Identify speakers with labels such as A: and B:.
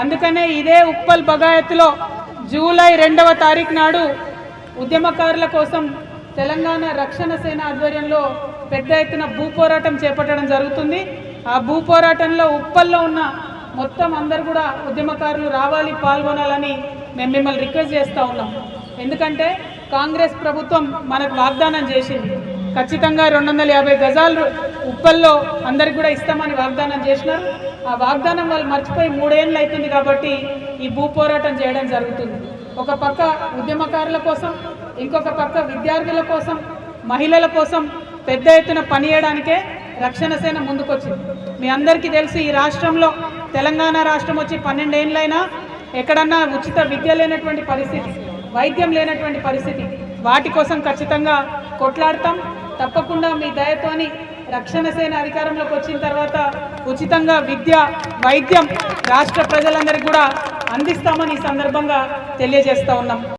A: అందుకనే ఇదే ఉప్పల్ బగాయత్లో జూలై 2వ తారీఖు నాడు ఉద్యమకారుల కోసం తెలంగాణ రక్షణ సేన ఆధ్వర్యంలో పెద్ద ఎత్తున భూపోరాటం చేపట్టడం జరుగుతుంది. ఆ భూపోరాటంలో ఉప్పల్లో ఉన్న మొత్తం అందరు కూడా ఉద్యమకారులు రావాలి, పాల్గొనాలని మేము మిమ్మల్ని రిక్వెస్ట్ చేస్తూ ఉన్నాం. ఎందుకంటే కాంగ్రెస్ ప్రభుత్వం మనకు వాగ్దానం చేసింది, ఖచ్చితంగా 250 గజాలు ఉప్పల్లో అందరికి కూడా ఇస్తామని వాగ్దానం చేసినారు. ఆ వాగ్దానం వాళ్ళు మర్చిపోయి 3 ఏళ్ళు అవుతుంది కాబట్టి ఈ భూ పోరాటం చేయడం జరుగుతుంది. ఒక పక్క ఉద్యమకారుల కోసం, ఇంకొక పక్క విద్యార్థుల కోసం, మహిళల కోసం పెద్ద ఎత్తున పనిచేయడానికే రక్షణ సేన ముందుకొచ్చింది. మీ అందరికీ తెలుసు, ఈ రాష్ట్రంలో తెలంగాణ రాష్ట్రం వచ్చి 12 ఏళ్ళైనా ఎక్కడన్నా ఉచిత విద్య లేనటువంటి పరిస్థితి, వైద్యం లేనటువంటి పరిస్థితి. వాటి కోసం ఖచ్చితంగా కొట్లాడతాం. తప్పకుండా మీ దయతోని రక్షణ సేన అధికారంలోకి వచ్చిన తర్వాత ఉచితంగా విద్య, వైద్యం రాష్ట్ర ప్రజలందరికీ కూడా అందిస్తామని ఈ సందర్భంగా తెలియజేస్తూ ఉన్నాం.